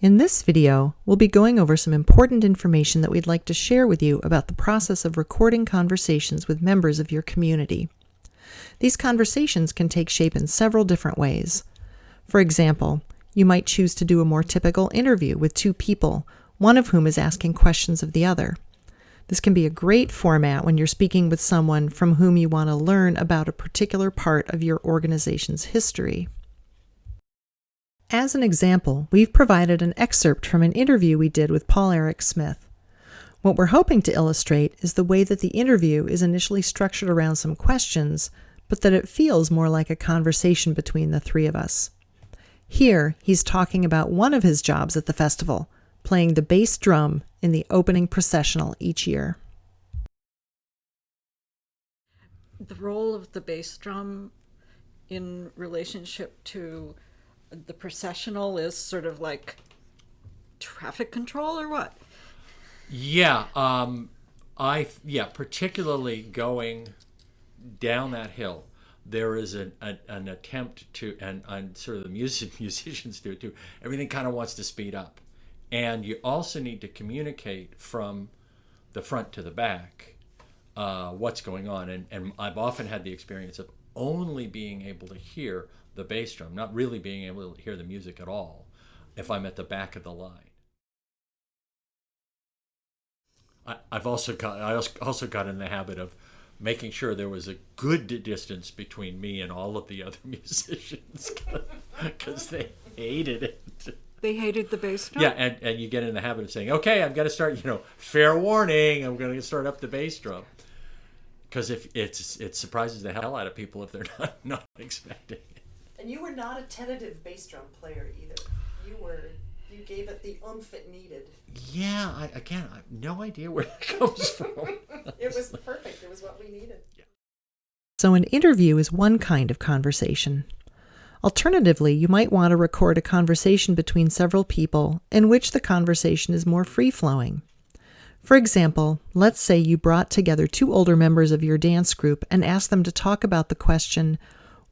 In this video, we'll be going over some important information that we'd like to share with you about the process of recording conversations with members of your community. These conversations can take shape in several different ways. For example, you might choose to do a more typical interview with two people, one of whom is asking questions of the other. This can be a great format when you're speaking with someone from whom you want to learn about a particular part of your organization's history. As an example, we've provided an excerpt from an interview we did with Paul Eric Smith. What we're hoping to illustrate is the way that the interview is initially structured around some questions, but that it feels more like a conversation between the three of us. Here, he's talking about one of his jobs at the festival, playing the bass drum in the opening processional each year. The role of the bass drum in relationship to the processional is sort of like traffic control or what? Yeah, particularly going down that hill, there is an attempt to, and sort of the musicians do it too, everything kind of wants to speed up. And you also need to communicate from the front to the back what's going on. And I've often had the experience of only being able to hear the bass drum, not really being able to hear the music at all if I'm at the back of the line. I also got in the habit of making sure there was a good distance between me and all of the other musicians because they hated it. They hated the bass drum? Yeah, and you get in the habit of saying, okay, I'm going to start, fair warning, I'm going to start up the bass drum. Because if it surprises the hell out of people if they're not expecting it. And you were not a tentative bass drum player either. You gave it the oomph it needed. Yeah, I have no idea where that comes from. It was perfect. It was what we needed. Yeah. So an interview is one kind of conversation. Alternatively, you might want to record a conversation between several people in which the conversation is more free-flowing. For example, let's say you brought together two older members of your dance group and asked them to talk about the question,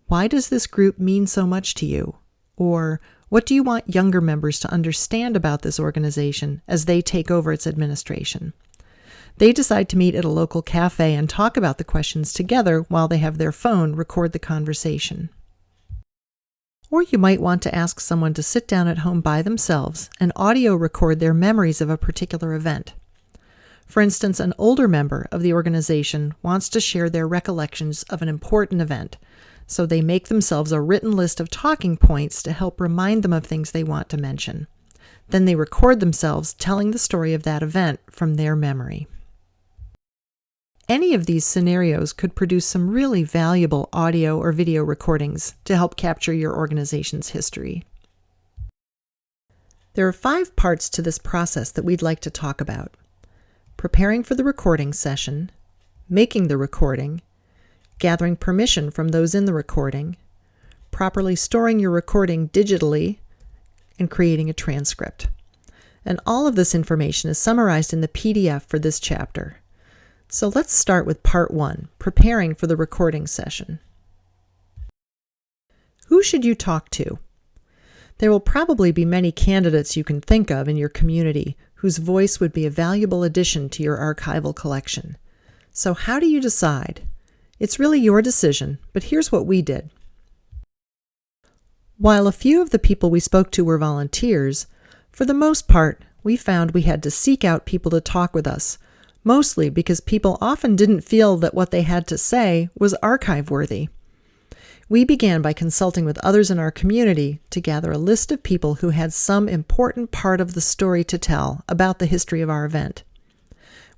why does this group mean so much to you? Or, what do you want younger members to understand about this organization as they take over its administration? They decide to meet at a local cafe and talk about the questions together while they have their phone record the conversation. Or you might want to ask someone to sit down at home by themselves and audio record their memories of a particular event. For instance, an older member of the organization wants to share their recollections of an important event, so they make themselves a written list of talking points to help remind them of things they want to mention. Then they record themselves telling the story of that event from their memory. Any of these scenarios could produce some really valuable audio or video recordings to help capture your organization's history. There are 5 parts to this process that we'd like to talk about: preparing for the recording session, making the recording, gathering permission from those in the recording, properly storing your recording digitally, and creating a transcript. And all of this information is summarized in the PDF for this chapter. So let's start with part 1, preparing for the recording session. Who should you talk to? There will probably be many candidates you can think of in your community whose voice would be a valuable addition to your archival collection. So how do you decide? It's really your decision, but here's what we did. While a few of the people we spoke to were volunteers, for the most part, we found we had to seek out people to talk with us, mostly because people often didn't feel that what they had to say was archive-worthy. We began by consulting with others in our community to gather a list of people who had some important part of the story to tell about the history of our event.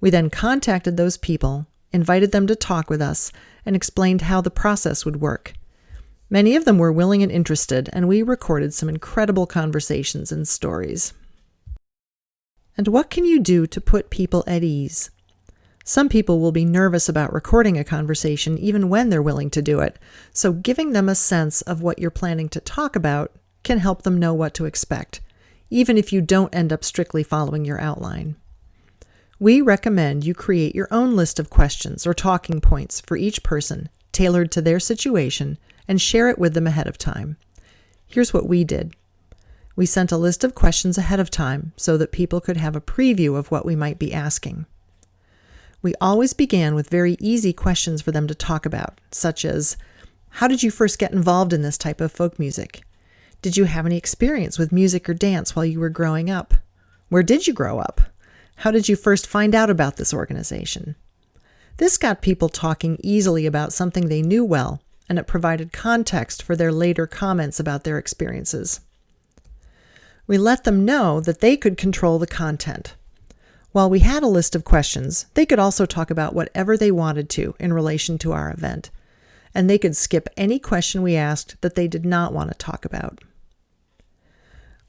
We then contacted those people, invited them to talk with us, and explained how the process would work. Many of them were willing and interested, and we recorded some incredible conversations and stories. And what can you do to put people at ease? Some people will be nervous about recording a conversation even when they're willing to do it, so giving them a sense of what you're planning to talk about can help them know what to expect, even if you don't end up strictly following your outline. We recommend you create your own list of questions or talking points for each person, tailored to their situation, and share it with them ahead of time. Here's what we did. We sent a list of questions ahead of time so that people could have a preview of what we might be asking. We always began with very easy questions for them to talk about, such as, how did you first get involved in this type of folk music? Did you have any experience with music or dance while you were growing up? Where did you grow up? How did you first find out about this organization? This got people talking easily about something they knew well, and it provided context for their later comments about their experiences. We let them know that they could control the content. While we had a list of questions, they could also talk about whatever they wanted to in relation to our event, and they could skip any question we asked that they did not want to talk about.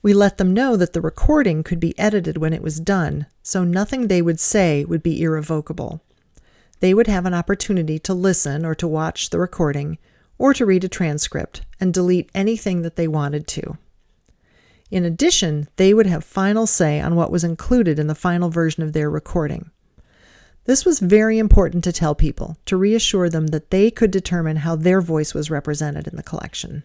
We let them know that the recording could be edited when it was done, so nothing they would say would be irrevocable. They would have an opportunity to listen or to watch the recording, or to read a transcript and delete anything that they wanted to. In addition, they would have final say on what was included in the final version of their recording. This was very important to tell people, to reassure them that they could determine how their voice was represented in the collection.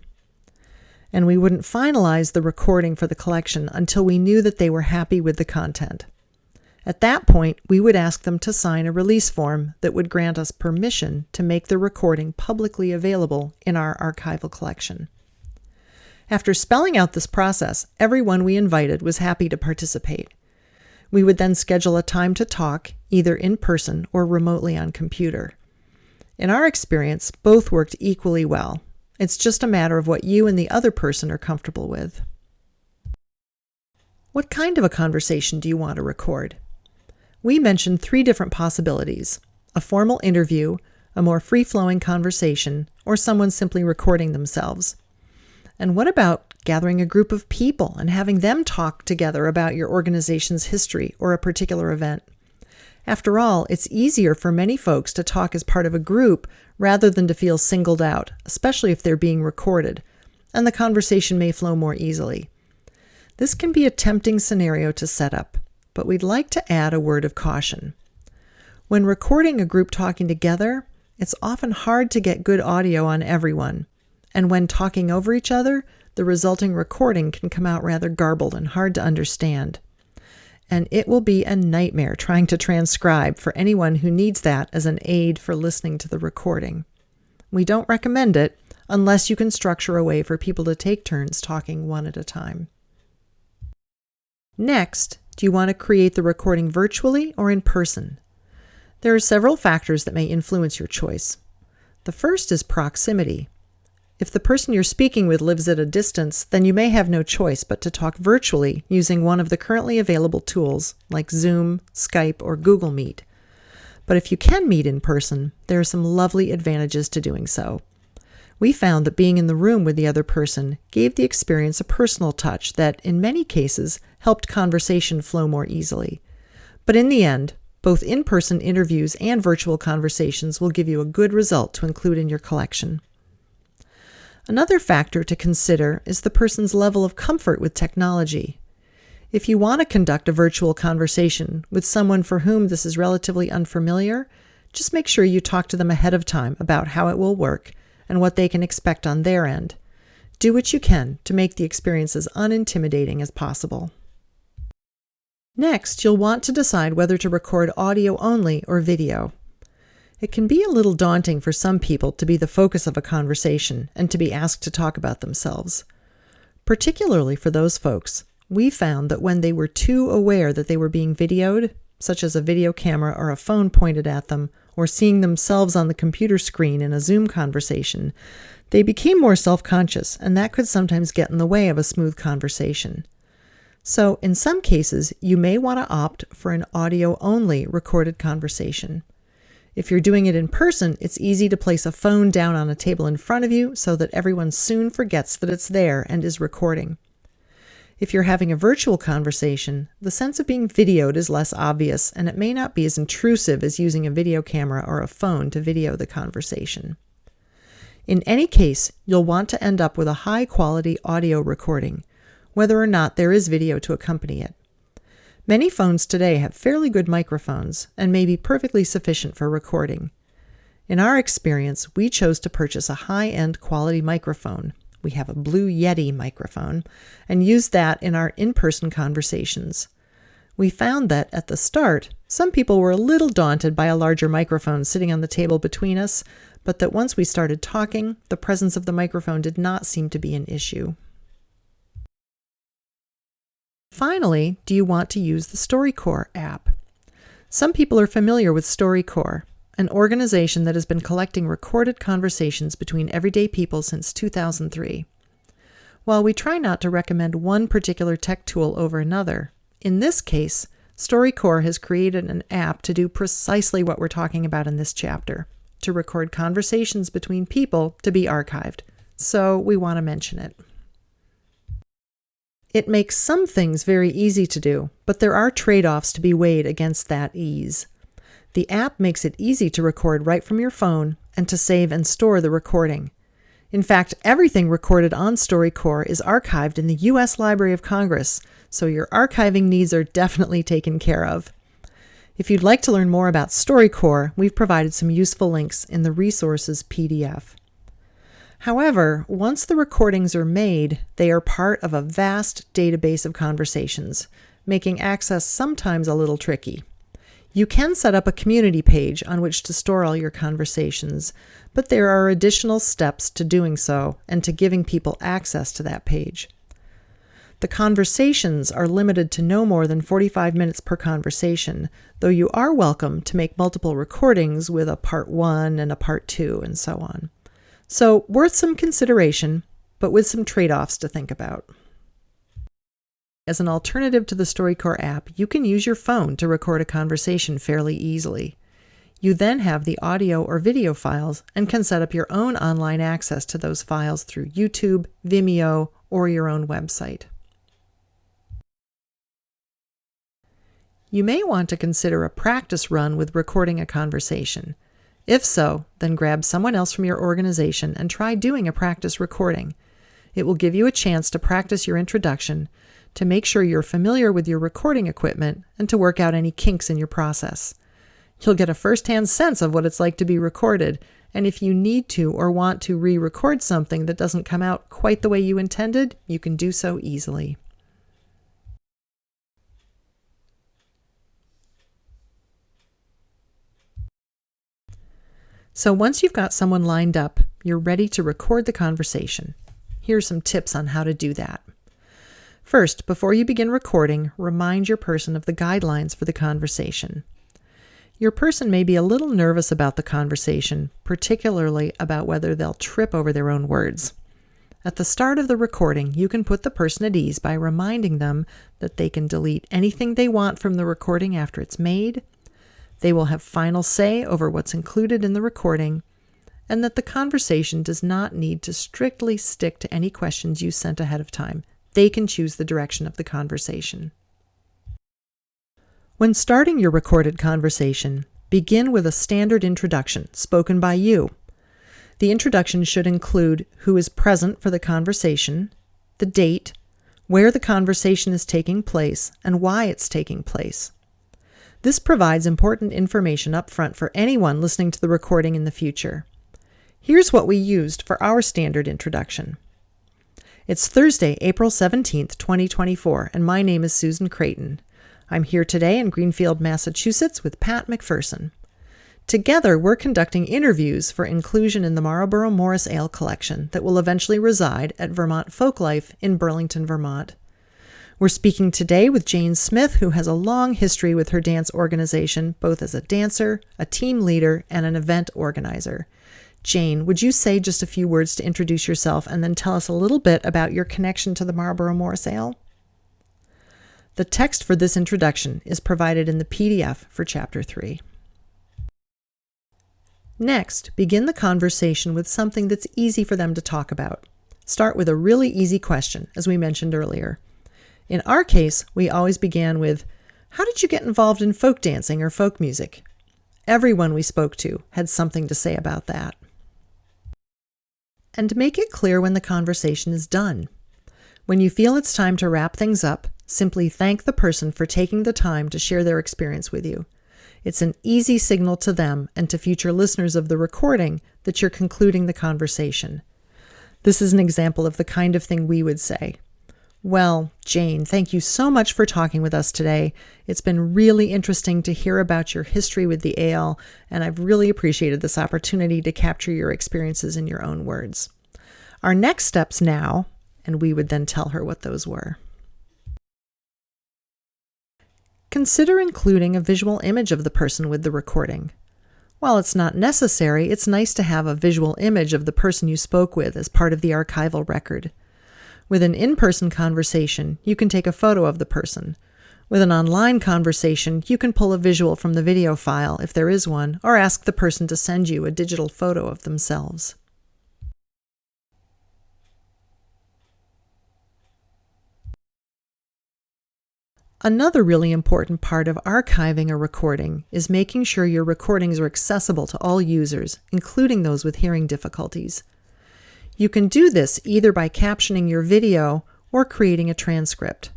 And we wouldn't finalize the recording for the collection until we knew that they were happy with the content. At that point, we would ask them to sign a release form that would grant us permission to make the recording publicly available in our archival collection. After spelling out this process, everyone we invited was happy to participate. We would then schedule a time to talk, either in person or remotely on computer. In our experience, both worked equally well. It's just a matter of what you and the other person are comfortable with. What kind of a conversation do you want to record? We mentioned 3 different possibilities: a formal interview, a more free-flowing conversation, or someone simply recording themselves. And what about gathering a group of people and having them talk together about your organization's history or a particular event? After all, it's easier for many folks to talk as part of a group rather than to feel singled out, especially if they're being recorded, and the conversation may flow more easily. This can be a tempting scenario to set up, but we'd like to add a word of caution. When recording a group talking together, it's often hard to get good audio on everyone. And when talking over each other, the resulting recording can come out rather garbled and hard to understand. And it will be a nightmare trying to transcribe for anyone who needs that as an aid for listening to the recording. We don't recommend it unless you can structure a way for people to take turns talking one at a time. Next, do you want to create the recording virtually or in person? There are several factors that may influence your choice. The first is proximity. If the person you're speaking with lives at a distance, then you may have no choice but to talk virtually using one of the currently available tools like Zoom, Skype, or Google Meet. But if you can meet in person, there are some lovely advantages to doing so. We found that being in the room with the other person gave the experience a personal touch that, in many cases, helped conversation flow more easily. But in the end, both in-person interviews and virtual conversations will give you a good result to include in your collection. Another factor to consider is the person's level of comfort with technology. If you want to conduct a virtual conversation with someone for whom this is relatively unfamiliar, just make sure you talk to them ahead of time about how it will work and what they can expect on their end. Do what you can to make the experience as unintimidating as possible. Next, you'll want to decide whether to record audio only or video. It can be a little daunting for some people to be the focus of a conversation and to be asked to talk about themselves. Particularly for those folks, we found that when they were too aware that they were being videoed, such as a video camera or a phone pointed at them, or seeing themselves on the computer screen in a Zoom conversation, they became more self-conscious, and that could sometimes get in the way of a smooth conversation. So, in some cases, you may want to opt for an audio-only recorded conversation. If you're doing it in person, it's easy to place a phone down on a table in front of you so that everyone soon forgets that it's there and is recording. If you're having a virtual conversation, the sense of being videoed is less obvious, and it may not be as intrusive as using a video camera or a phone to video the conversation. In any case, you'll want to end up with a high-quality audio recording, whether or not there is video to accompany it. Many phones today have fairly good microphones and may be perfectly sufficient for recording. In our experience, we chose to purchase a high-end quality microphone, we have a Blue Yeti microphone, and use that in our in-person conversations. We found that at the start, some people were a little daunted by a larger microphone sitting on the table between us, but that once we started talking, the presence of the microphone did not seem to be an issue. Finally, do you want to use the StoryCorps app? Some people are familiar with StoryCorps, an organization that has been collecting recorded conversations between everyday people since 2003. While we try not to recommend one particular tech tool over another, in this case, StoryCorps has created an app to do precisely what we're talking about in this chapter, to record conversations between people to be archived. So we want to mention it. It makes some things very easy to do, but there are trade-offs to be weighed against that ease. The app makes it easy to record right from your phone and to save and store the recording. In fact, everything recorded on StoryCorps is archived in the U.S. Library of Congress, so your archiving needs are definitely taken care of. If you'd like to learn more about StoryCorps, we've provided some useful links in the resources PDF. However, once the recordings are made, they are part of a vast database of conversations, making access sometimes a little tricky. You can set up a community page on which to store all your conversations, but there are additional steps to doing so and to giving people access to that page. The conversations are limited to no more than 45 minutes per conversation, though you are welcome to make multiple recordings with a part 1 and a part 2 and so on. So, worth some consideration, but with some trade-offs to think about. As an alternative to the StoryCorps app, you can use your phone to record a conversation fairly easily. You then have the audio or video files and can set up your own online access to those files through YouTube, Vimeo, or your own website. You may want to consider a practice run with recording a conversation. If so, then grab someone else from your organization and try doing a practice recording. It will give you a chance to practice your introduction, to make sure you're familiar with your recording equipment, and to work out any kinks in your process. You'll get a first-hand sense of what it's like to be recorded, and if you need to or want to re-record something that doesn't come out quite the way you intended, you can do so easily. So once you've got someone lined up, you're ready to record the conversation. Here are some tips on how to do that. First, before you begin recording, remind your person of the guidelines for the conversation. Your person may be a little nervous about the conversation, particularly about whether they'll trip over their own words. At the start of the recording, you can put the person at ease by reminding them that they can delete anything they want from the recording after it's made. They will have final say over what's included in the recording, and that the conversation does not need to strictly stick to any questions you sent ahead of time. They can choose the direction of the conversation. When starting your recorded conversation, begin with a standard introduction spoken by you. The introduction should include who is present for the conversation, the date, where the conversation is taking place, and why it's taking place. This provides important information up front for anyone listening to the recording in the future. Here's what we used for our standard introduction. It's Thursday, April 17th, 2024, and my name is Susan Creighton. I'm here today in Greenfield, Massachusetts with Pat MacPherson. Together, we're conducting interviews for inclusion in the Marlborough Morris Ale collection that will eventually reside at Vermont Folklife in Burlington, Vermont. We're speaking today with Jane Smith, who has a long history with her dance organization, both as a dancer, a team leader, and an event organizer. Jane, would you say just a few words to introduce yourself and then tell us a little bit about your connection to the Marlborough Morris Ale? The text for this introduction is provided in the PDF for Chapter 3. Next, begin the conversation with something that's easy for them to talk about. Start with a really easy question, as we mentioned earlier. In our case, we always began with, "How did you get involved in folk dancing or folk music?" Everyone we spoke to had something to say about that. And make it clear when the conversation is done. When you feel it's time to wrap things up, simply thank the person for taking the time to share their experience with you. It's an easy signal to them and to future listeners of the recording that you're concluding the conversation. This is an example of the kind of thing we would say. Well, Jane, thank you so much for talking with us today. It's been really interesting to hear about your history with the ale, and I've really appreciated this opportunity to capture your experiences in your own words. Our next steps now, and we would then tell her what those were. Consider including a visual image of the person with the recording. While it's not necessary, it's nice to have a visual image of the person you spoke with as part of the archival record. With an in-person conversation, you can take a photo of the person. With an online conversation, you can pull a visual from the video file, if there is one, or ask the person to send you a digital photo of themselves. Another really important part of archiving a recording is making sure your recordings are accessible to all users, including those with hearing difficulties. You can do this either by captioning your video or creating a transcript.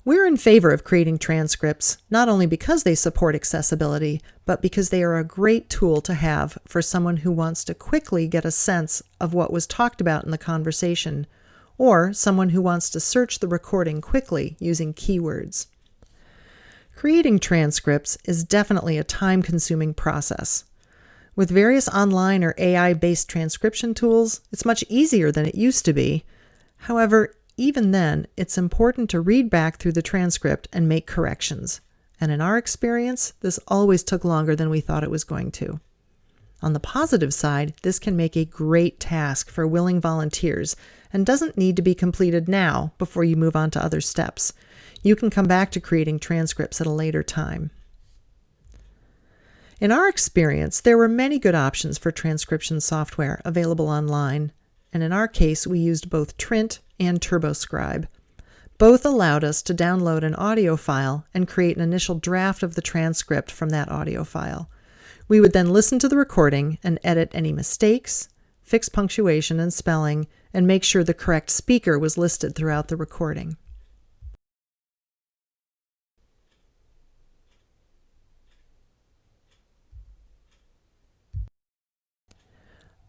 We're in favor of creating transcripts, not only because they support accessibility, but because they are a great tool to have for someone who wants to quickly get a sense of what was talked about in the conversation, or someone who wants to search the recording quickly using keywords. Creating transcripts is definitely a time-consuming process. With various online or AI-based transcription tools, it's much easier than it used to be. However, even then, it's important to read back through the transcript and make corrections. And in our experience, this always took longer than we thought it was going to. On the positive side, this can make a great task for willing volunteers and doesn't need to be completed now before you move on to other steps. You can come back to creating transcripts at a later time. In our experience, there were many good options for transcription software available online, and in our case, we used both Trint and TurboScribe. Both allowed us to download an audio file and create an initial draft of the transcript from that audio file. We would then listen to the recording and edit any mistakes, fix punctuation and spelling, and make sure the correct speaker was listed throughout the recording.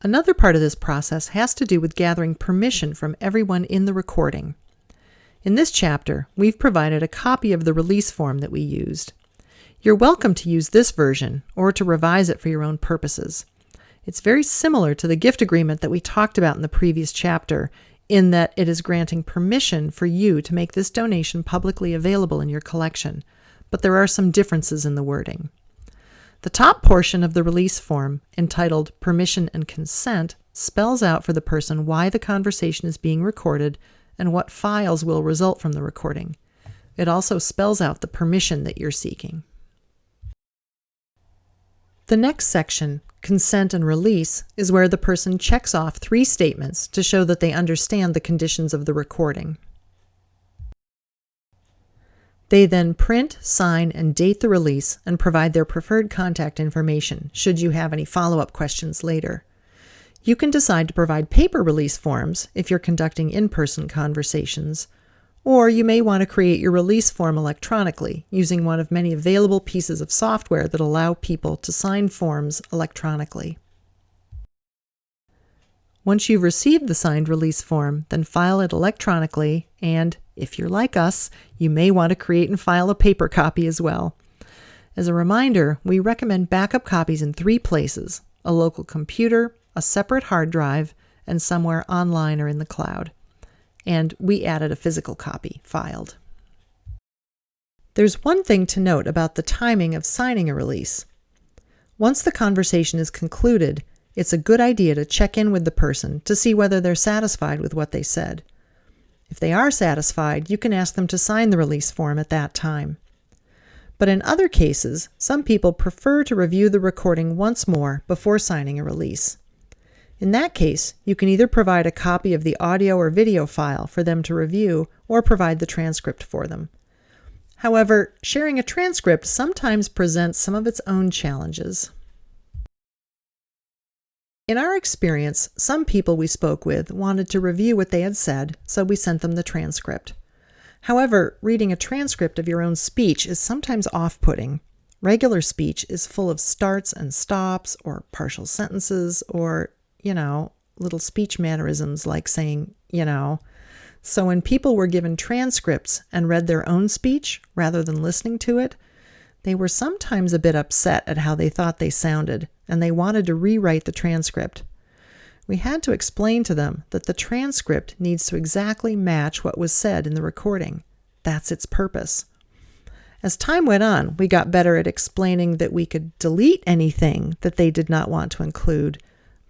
Another part of this process has to do with gathering permission from everyone in the recording. In this chapter, we've provided a copy of the release form that we used. You're welcome to use this version or to revise it for your own purposes. It's very similar to the gift agreement that we talked about in the previous chapter, in that it is granting permission for you to make this donation publicly available in your collection, but there are some differences in the wording. The top portion of the release form, entitled Permission and Consent, spells out for the person why the conversation is being recorded and what files will result from the recording. It also spells out the permission that you're seeking. The next section, Consent and Release, is where the person checks off 3 statements to show that they understand the conditions of the recording. They then print, sign, and date the release and provide their preferred contact information should you have any follow-up questions later. You can decide to provide paper release forms if you're conducting in-person conversations, or you may want to create your release form electronically using one of many available pieces of software that allow people to sign forms electronically. Once you've received the signed release form, then file it electronically, and if you're like us, you may want to create and file a paper copy as well. As a reminder, we recommend backup copies in 3 places: a local computer, a separate hard drive, and somewhere online or in the cloud. And we added a physical copy filed. There's one thing to note about the timing of signing a release. Once the conversation is concluded, it's a good idea to check in with the person to see whether they're satisfied with what they said. If they are satisfied, you can ask them to sign the release form at that time. But in other cases, some people prefer to review the recording once more before signing a release. In that case, you can either provide a copy of the audio or video file for them to review or provide the transcript for them. However, sharing a transcript sometimes presents some of its own challenges. In our experience, some people we spoke with wanted to review what they had said, so we sent them the transcript. However, reading a transcript of your own speech is sometimes off-putting. Regular speech is full of starts and stops, or partial sentences, or, little speech mannerisms like saying, So when people were given transcripts and read their own speech rather than listening to it, they were sometimes a bit upset at how they thought they sounded, and they wanted to rewrite the transcript. We had to explain to them that the transcript needs to exactly match what was said in the recording. That's its purpose. As time went on, we got better at explaining that we could delete anything that they did not want to include,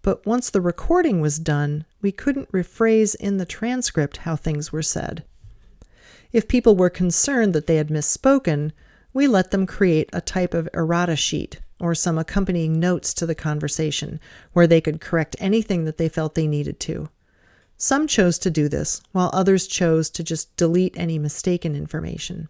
but once the recording was done, we couldn't rephrase in the transcript how things were said. If people were concerned that they had misspoken, we let them create a type of errata sheet or some accompanying notes to the conversation where they could correct anything that they felt they needed to. Some chose to do this, while others chose to just delete any mistaken information.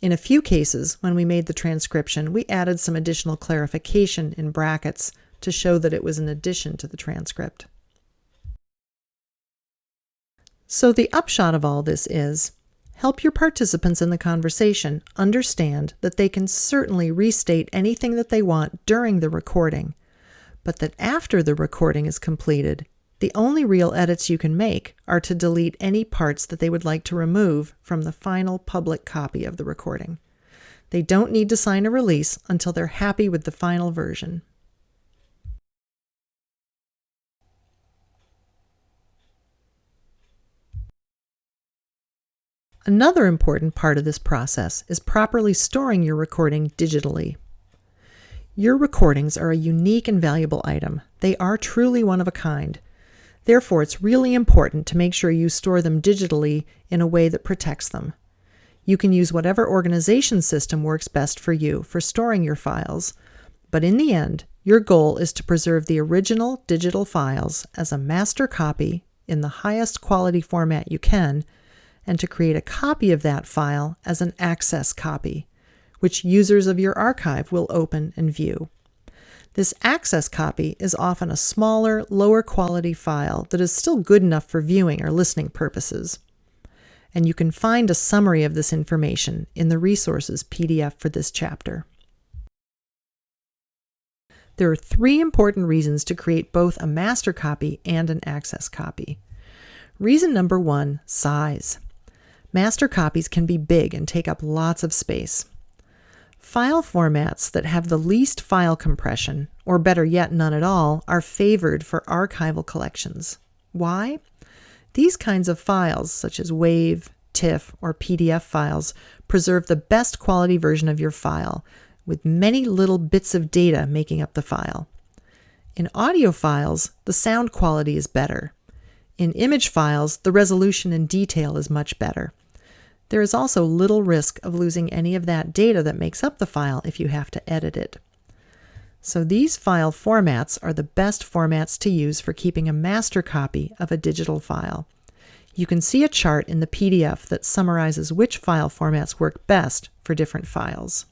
In a few cases, when we made the transcription, we added some additional clarification in brackets to show that it was an addition to the transcript. So the upshot of all this is, help your participants in the conversation understand that they can certainly restate anything that they want during the recording, but that after the recording is completed, the only real edits you can make are to delete any parts that they would like to remove from the final public copy of the recording. They don't need to sign a release until they're happy with the final version. Another important part of this process is properly storing your recording digitally. Your recordings are a unique and valuable item. They are truly one of a kind. Therefore, it's really important to make sure you store them digitally in a way that protects them. You can use whatever organization system works best for you for storing your files, but in the end, your goal is to preserve the original digital files as a master copy in the highest quality format you can, and to create a copy of that file as an access copy, which users of your archive will open and view. This access copy is often a smaller, lower quality file that is still good enough for viewing or listening purposes. And you can find a summary of this information in the resources PDF for this chapter. There are 3 important reasons to create both a master copy and an access copy. Reason number 1, size. Master copies can be big and take up lots of space. File formats that have the least file compression, or better yet, none at all, are favored for archival collections. Why? These kinds of files, such as WAV, TIFF, or PDF files, preserve the best quality version of your file, with many little bits of data making up the file. In audio files, the sound quality is better. In image files, the resolution and detail is much better. There is also little risk of losing any of that data that makes up the file if you have to edit it. So these file formats are the best formats to use for keeping a master copy of a digital file. You can see a chart in the PDF that summarizes which file formats work best for different files.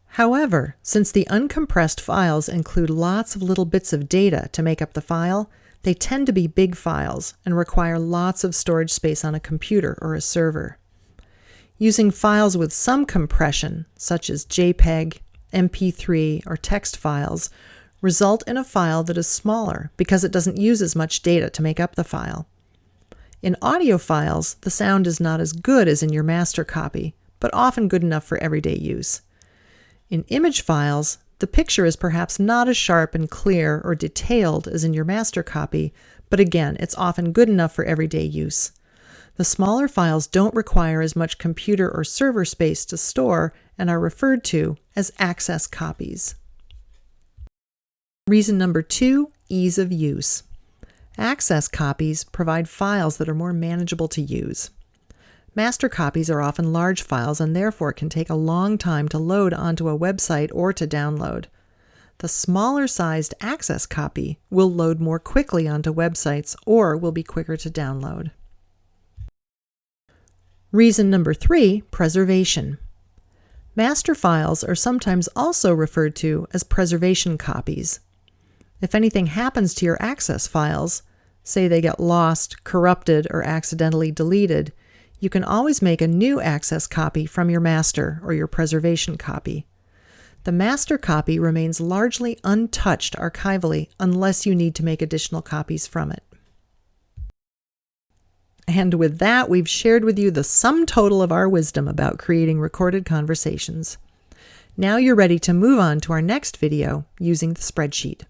However, since the uncompressed files include lots of little bits of data to make up the file, they tend to be big files and require lots of storage space on a computer or a server. Using files with some compression, such as JPEG, MP3, or text files, result in a file that is smaller because it doesn't use as much data to make up the file. In audio files, the sound is not as good as in your master copy, but often good enough for everyday use. In image files, the picture is perhaps not as sharp and clear or detailed as in your master copy, but again, it's often good enough for everyday use. The smaller files don't require as much computer or server space to store and are referred to as access copies. Reason number 2, ease of use. Access copies provide files that are more manageable to use. Master copies are often large files and therefore can take a long time to load onto a website or to download. The smaller sized access copy will load more quickly onto websites or will be quicker to download. Reason number 3, preservation. Master files are sometimes also referred to as preservation copies. If anything happens to your access files, say they get lost, corrupted, or accidentally deleted, you can always make a new access copy from your master or your preservation copy. The master copy remains largely untouched archivally unless you need to make additional copies from it. And with that, we've shared with you the sum total of our wisdom about creating recorded conversations. Now you're ready to move on to our next video using the spreadsheet.